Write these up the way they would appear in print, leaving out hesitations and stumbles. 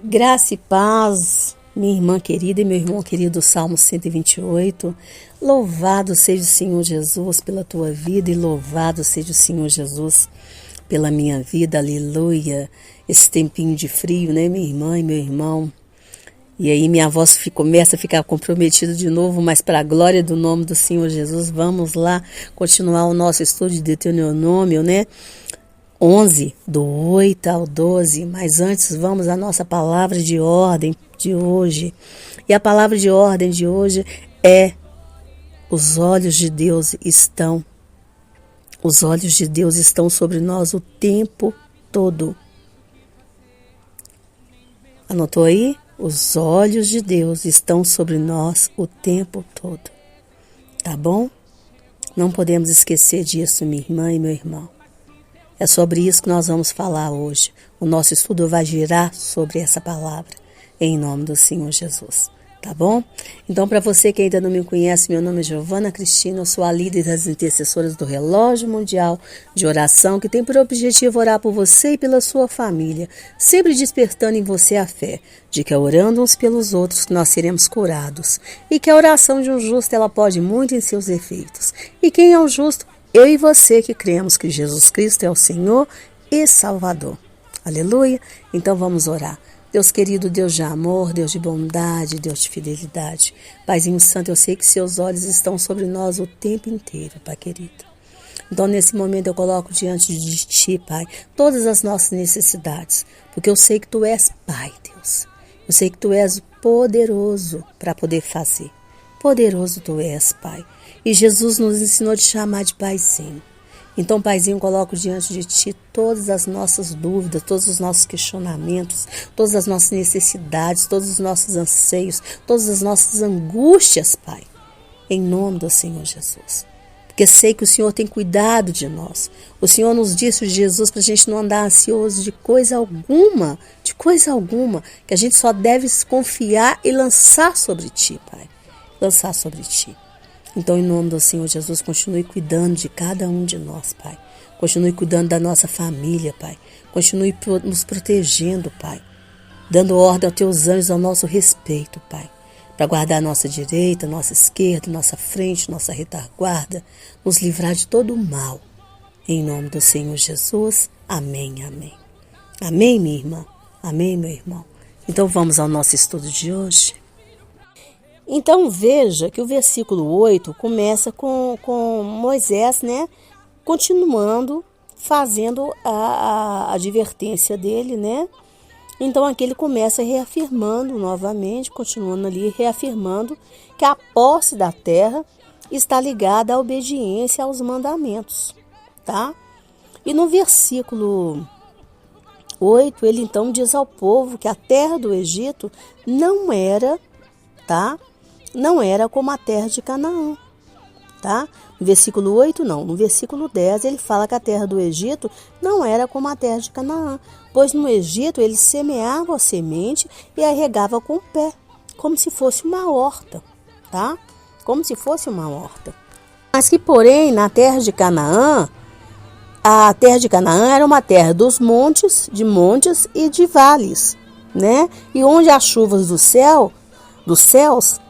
Graça e paz, minha irmã querida e meu irmão querido, Salmo 128. Louvado seja o Senhor Jesus pela tua vida e louvado seja o Senhor Jesus pela minha vida, aleluia. Esse tempinho de frio, né, minha irmã e meu irmão? E aí minha voz começa a ficar comprometida de novo, mas para a glória do nome do Senhor Jesus, vamos lá continuar o nosso estudo de Deuteronômio, né? 11, do 8 ao 12, mas antes vamos à nossa palavra de ordem de hoje. E a palavra de ordem de hoje é: os olhos de Deus estão sobre nós o tempo todo. Anotou aí? Os olhos de Deus estão sobre nós o tempo todo. Tá bom? Não podemos esquecer disso, minha irmã e meu irmão. É sobre isso que nós vamos falar hoje. O nosso estudo vai girar sobre essa palavra, em nome do Senhor Jesus. Tá bom? Então, para você que ainda não me conhece, meu nome é Giovana Cristina, eu sou a líder das intercessoras do Relógio Mundial de Oração, que tem por objetivo orar por você e pela sua família, sempre despertando em você a fé, de que é orando uns pelos outros que nós seremos curados, e que a oração de um justo ela pode muito em seus efeitos. E quem é o justo? Eu e você que cremos que Jesus Cristo é o Senhor e Salvador. Aleluia? Então vamos orar. Deus querido, Deus de amor, Deus de bondade, Deus de fidelidade. Paizinho Santo, eu sei que seus olhos estão sobre nós o tempo inteiro, Pai querido. Então nesse momento eu coloco diante de Ti, Pai, todas as nossas necessidades. Porque eu sei que Tu és Pai, Deus. Eu sei que Tu és poderoso para poder fazer. Poderoso Tu és, Pai. E Jesus nos ensinou a te chamar de Paizinho. Então, Paizinho, coloco diante de Ti todas as nossas dúvidas, todos os nossos questionamentos, todas as nossas necessidades, todos os nossos anseios, todas as nossas angústias, Pai, em nome do Senhor Jesus. Porque sei que o Senhor tem cuidado de nós. O Senhor nos disse, Jesus, para a gente não andar ansioso de coisa alguma, que a gente só deve confiar e lançar sobre Ti, Pai. Lançar sobre Ti. Então, em nome do Senhor Jesus, continue cuidando de cada um de nós, Pai. Continue cuidando da nossa família, Pai. Continue nos protegendo, Pai. Dando ordem aos Teus anjos ao nosso respeito, Pai. Para guardar a nossa direita, nossa esquerda, nossa frente, nossa retaguarda. Nos livrar de todo o mal. Em nome do Senhor Jesus. Amém, amém. Amém, minha irmã. Amém, meu irmão. Então, vamos ao nosso estudo de hoje. Então veja que o versículo 8 começa com Moisés, né, continuando, fazendo a advertência dele, né? Então aqui ele começa reafirmando novamente, continuando ali, reafirmando que a posse da terra está ligada à obediência aos mandamentos, tá? E no versículo 8, ele então diz ao povo que a terra do Egito não era, tá? Não era como a terra de Canaã, tá? No versículo 8 não, no versículo 10 ele fala que a terra do Egito não era como a terra de Canaã, pois no Egito eles semeavam a semente e a regavam com o pé, como se fosse uma horta, tá? Como se fosse uma horta. Mas que porém na terra de Canaã, a terra de Canaã era uma terra dos montes e de vales, né? E onde as chuvas dos céus,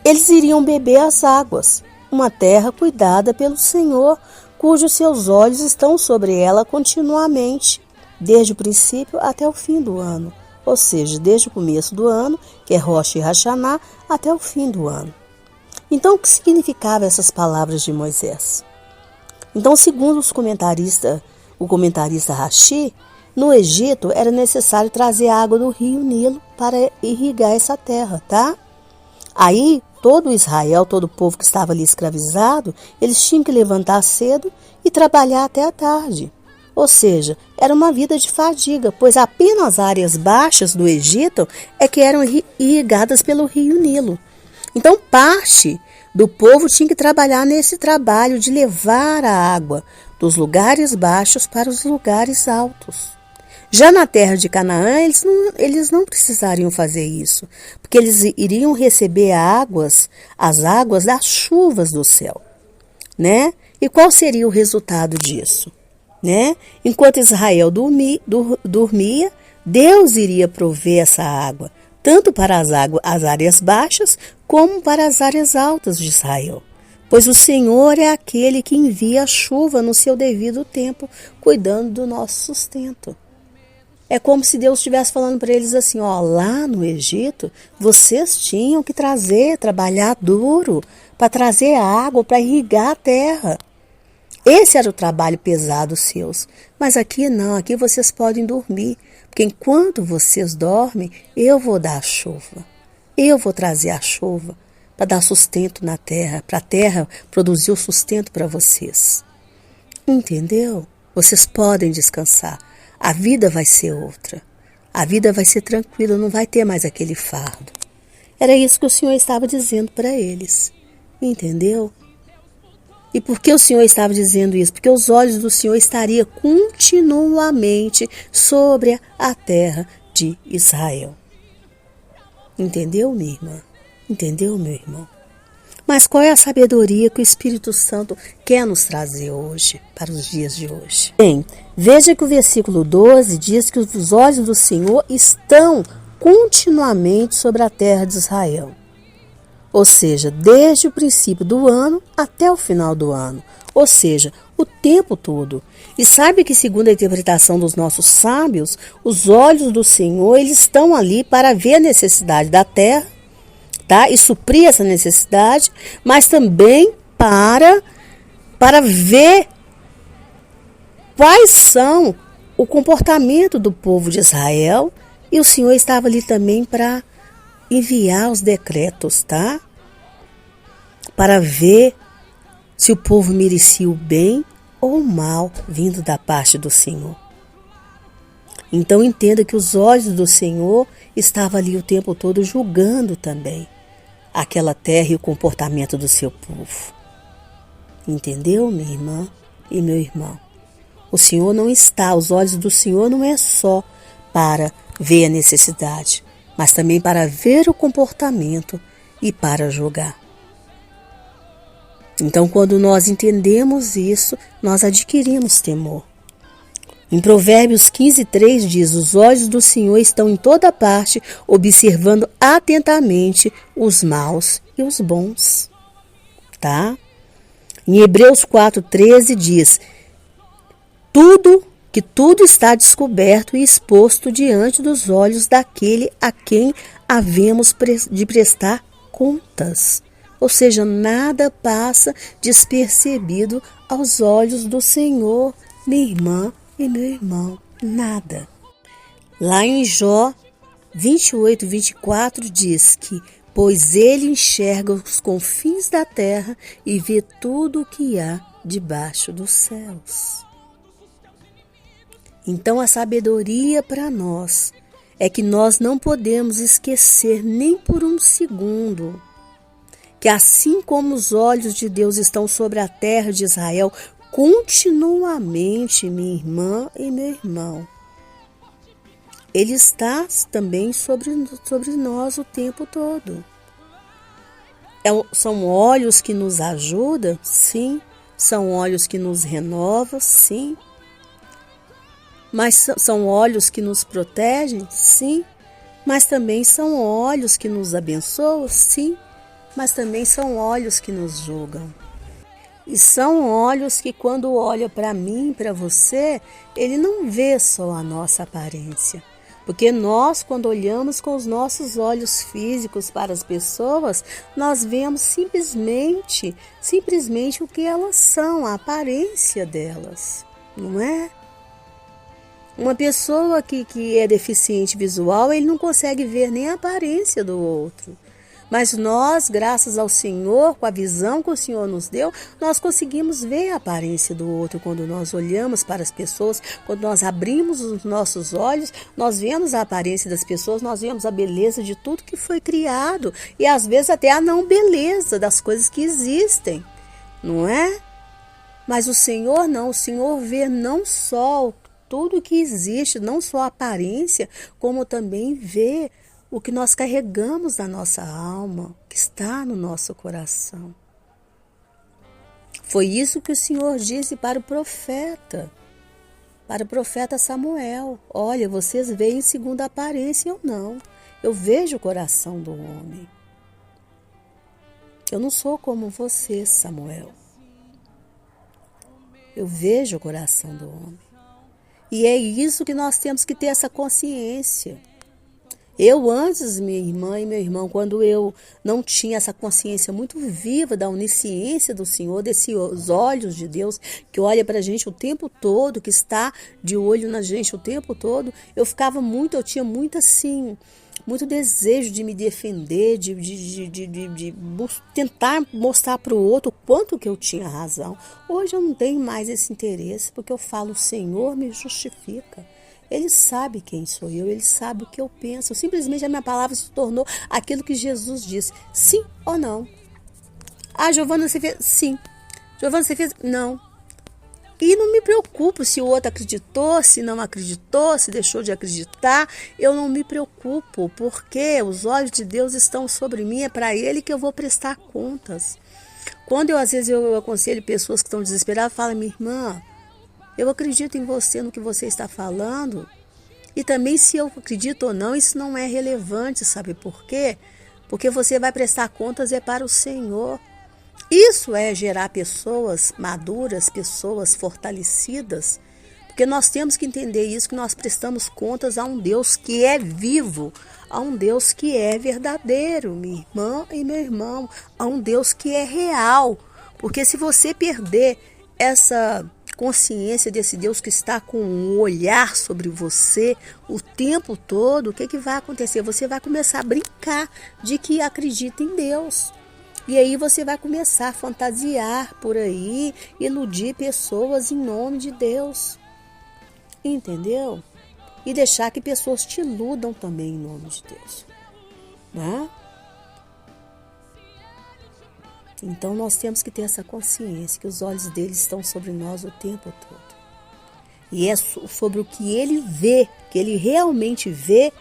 eles iriam beber as águas, uma terra cuidada pelo Senhor, cujos seus olhos estão sobre ela continuamente, desde o princípio até o fim do ano, ou seja, desde o começo do ano, que é Rosh Hashanah, até o fim do ano. Então, o que significavam essas palavras de Moisés? Então, segundo o comentarista Rashi, no Egito era necessário trazer água do rio Nilo para irrigar essa terra, tá? Aí, todo Israel, todo o povo que estava ali escravizado, eles tinham que levantar cedo e trabalhar até a tarde. Ou seja, era uma vida de fadiga, pois apenas áreas baixas do Egito é que eram irrigadas pelo rio Nilo. Então, parte do povo tinha que trabalhar nesse trabalho de levar a água dos lugares baixos para os lugares altos. Já na terra de Canaã, eles não precisariam fazer isso, porque eles iriam receber as águas das chuvas do céu, né? E qual seria o resultado disso? Né? Enquanto Israel dormia, Deus iria prover essa água, tanto para as áreas baixas como para as áreas altas de Israel. Pois o Senhor é aquele que envia a chuva no seu devido tempo, cuidando do nosso sustento. É como se Deus estivesse falando para eles assim, ó, lá no Egito, vocês tinham que trabalhar duro, para trazer água, para irrigar a terra. Esse era o trabalho pesado seus. Mas aqui não, aqui vocês podem dormir, porque enquanto vocês dormem, eu vou dar a chuva. Eu vou trazer a chuva para dar sustento na terra, para a terra produzir o sustento para vocês. Entendeu? Vocês podem descansar. A vida vai ser outra. A vida vai ser tranquila, não vai ter mais aquele fardo. Era isso que o Senhor estava dizendo para eles. Entendeu? E por que o Senhor estava dizendo isso? Porque os olhos do Senhor estariam continuamente sobre a terra de Israel. Entendeu, minha irmã? Entendeu, meu irmão? Mas qual é a sabedoria que o Espírito Santo quer nos trazer hoje, para os dias de hoje? Bem, veja que o versículo 12 diz que os olhos do Senhor estão continuamente sobre a terra de Israel. Ou seja, desde o princípio do ano até o final do ano. Ou seja, o tempo todo. E sabe que, segundo a interpretação dos nossos sábios, os olhos do Senhor eles estão ali para ver a necessidade da terra, tá? E suprir essa necessidade, mas também para ver quais são o comportamento do povo de Israel. E o Senhor estava ali também para enviar os decretos, tá? Para ver se o povo merecia o bem ou o mal vindo da parte do Senhor. Então entenda que os olhos do Senhor estavam ali o tempo todo julgando também aquela terra e o comportamento do seu povo. Entendeu, minha irmã e meu irmão? O Senhor não está, os olhos do Senhor não é só para ver a necessidade, mas também para ver o comportamento e para julgar. Então, quando nós entendemos isso, nós adquirimos temor. Em Provérbios 15:3 diz, os olhos do Senhor estão em toda parte, observando atentamente os maus e os bons. Tá? Em Hebreus 4:13 diz, tudo está descoberto e exposto diante dos olhos daquele a quem havemos de prestar contas. Ou seja, nada passa despercebido aos olhos do Senhor, minha irmã e meu irmão. Nada. Lá em Jó 28:24 diz que, pois ele enxerga os confins da terra e vê tudo o que há debaixo dos céus. Então a sabedoria para nós é que nós não podemos esquecer nem por um segundo que assim como os olhos de Deus estão sobre a terra de Israel continuamente, minha irmã e meu irmão, Ele está também sobre nós o tempo todo. São olhos que nos ajudam? Sim. São olhos que nos renovam? Sim. Mas são olhos que nos protegem? Sim. Mas também são olhos que nos abençoam? Sim. Mas também são olhos que nos julgam. E são olhos que quando olha para mim, para você, ele não vê só a nossa aparência. Porque nós, quando olhamos com os nossos olhos físicos para as pessoas, nós vemos simplesmente o que elas são, a aparência delas, não é? Uma pessoa que é deficiente visual, ele não consegue ver nem a aparência do outro. Mas nós, graças ao Senhor, com a visão que o Senhor nos deu, nós conseguimos ver a aparência do outro. Quando nós olhamos para as pessoas, quando nós abrimos os nossos olhos, nós vemos a aparência das pessoas, nós vemos a beleza de tudo que foi criado. E às vezes até a não beleza das coisas que existem, não é? Mas o Senhor não, o Senhor vê não só tudo que existe, não só a aparência, como também vê o que nós carregamos na nossa alma, que está no nosso coração. Foi isso que o Senhor disse para o profeta. para o profeta Samuel: olha, vocês veem segundo a aparência ou não. Eu vejo o coração do homem. Eu não sou como você, Samuel. Eu vejo o coração do homem. E é isso que nós temos que ter, essa consciência. Eu antes, minha irmã e meu irmão, quando eu não tinha essa consciência muito viva da onisciência do Senhor, desses olhos de Deus, que olha para a gente o tempo todo, que está de olho na gente o tempo todo, eu tinha muito assim, muito desejo de me defender, de tentar mostrar para o outro o quanto que eu tinha razão. Hoje eu não tenho mais esse interesse, porque eu falo: o Senhor me justifica. Ele sabe quem sou eu, ele sabe o que eu penso. Simplesmente a minha palavra se tornou aquilo que Jesus disse: sim ou não. Ah, Giovana, você fez? Sim. Giovana, você fez? Não. E não me preocupo se o outro acreditou, se não acreditou, se deixou de acreditar. Eu não me preocupo, porque os olhos de Deus estão sobre mim. É para Ele que eu vou prestar contas. Quando às vezes eu aconselho pessoas que estão desesperadas, eu falo: minha irmã, eu acredito em você, no que você está falando. E também, se eu acredito ou não, isso não é relevante, sabe por quê? Porque você vai prestar contas para o Senhor. Isso é gerar pessoas maduras, pessoas fortalecidas. Porque nós temos que entender isso, que nós prestamos contas a um Deus que é vivo, a um Deus que é verdadeiro, minha irmã e meu irmão, a um Deus que é real. Porque se você perder essa consciência desse Deus que está com um olhar sobre você o tempo todo, o que vai acontecer? Você vai começar a brincar de que acredita em Deus. E aí você vai começar a fantasiar por aí, iludir pessoas em nome de Deus. Entendeu? E deixar que pessoas te iludam também em nome de Deus. Né? Então nós temos que ter essa consciência que os olhos dele estão sobre nós o tempo todo. E é sobre o que ele vê, que ele realmente vê,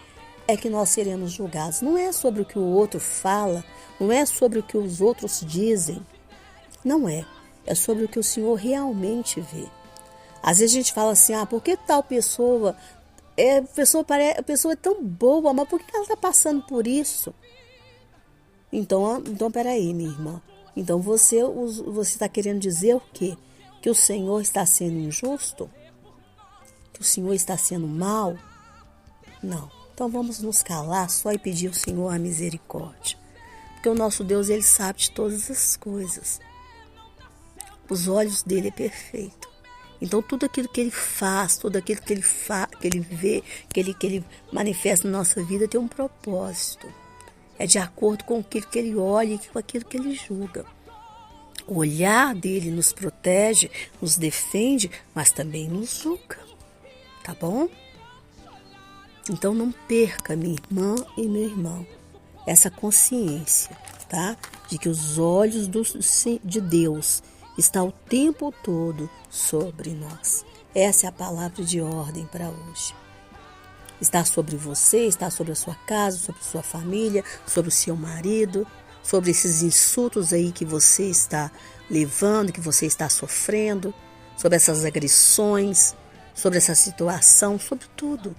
é que nós seremos julgados. Não é sobre o que o outro fala, não é sobre o que os outros dizem. Não é. É sobre o que o Senhor realmente vê. Às vezes a gente fala assim: por que tal pessoa... A pessoa é tão boa, mas por que ela está passando por isso? Então peraí, minha irmã. Então você está querendo dizer o quê? Que o Senhor está sendo injusto? Que o Senhor está sendo mau? Não. Então vamos nos calar só e pedir ao Senhor a misericórdia. Porque o nosso Deus, ele sabe de todas as coisas. Os olhos dele é perfeito. Então tudo aquilo que ele faz, tudo aquilo que ele vê, que ele manifesta na nossa vida tem um propósito. É de acordo com aquilo que ele olha e com aquilo que ele julga. O olhar dele nos protege, nos defende, mas também nos julga. Tá bom? Então não perca, minha irmã e meu irmão, essa consciência, tá? De que os olhos de Deus estão o tempo todo sobre nós. Essa é a palavra de ordem para hoje. Está sobre você, está sobre a sua casa, sobre a sua família, sobre o seu marido, sobre esses insultos aí que você está levando, que você está sofrendo, sobre essas agressões, sobre essa situação, sobre tudo.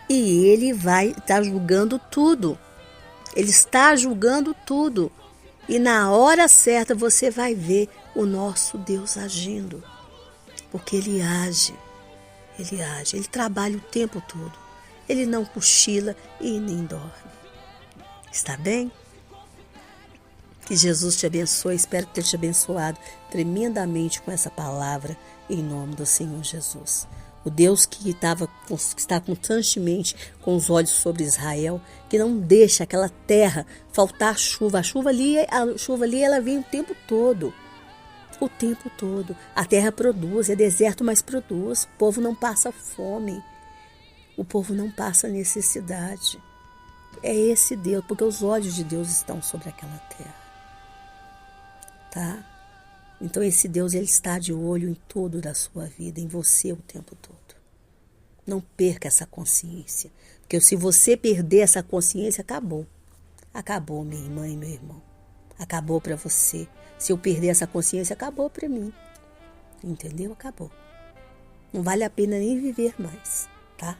E ele vai estar julgando tudo. Ele está julgando tudo. E na hora certa você vai ver o nosso Deus agindo. Porque ele age, ele trabalha o tempo todo. Ele não cochila e nem dorme. Está bem? Que Jesus te abençoe. Espero ter te abençoado tremendamente com essa palavra, em nome do Senhor Jesus. O Deus que está constantemente com os olhos sobre Israel, que não deixa aquela terra faltar chuva. A chuva ali ela vem o tempo todo. O tempo todo. A terra produz, é deserto, mas produz. O povo não passa fome. O povo não passa necessidade. É esse Deus, porque os olhos de Deus estão sobre aquela terra. Tá? Então esse Deus, ele está de olho em tudo da sua vida, em você o tempo todo. Não perca essa consciência. Porque se você perder essa consciência, acabou. Acabou, minha irmã e meu irmão. Acabou para você. Se eu perder essa consciência, acabou para mim. Entendeu? Acabou. Não vale a pena nem viver mais, tá?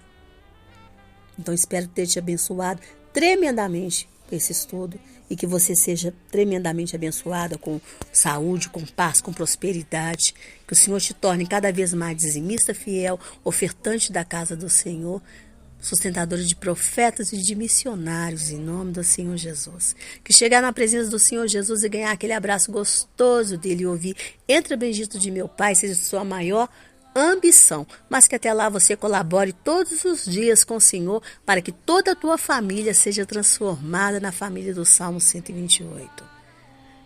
Então, espero ter te abençoado tremendamente com esse estudo e que você seja tremendamente abençoada com saúde, com paz, com prosperidade. Que o Senhor te torne cada vez mais dizimista, fiel, ofertante da casa do Senhor, sustentadora de profetas e de missionários, em nome do Senhor Jesus. Que chegar na presença do Senhor Jesus e ganhar aquele abraço gostoso dele e ouvir: entra bendito de meu Pai, seja sua maior ambição, mas que até lá você colabore todos os dias com o Senhor para que toda a tua família seja transformada na família do Salmo 128.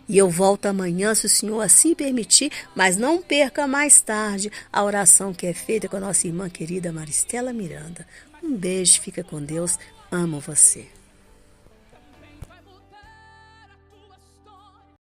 E eu volto amanhã, se o Senhor assim permitir, mas não perca mais tarde a oração que é feita com a nossa irmã querida Maristela Miranda. Um beijo, fica com Deus, amo você.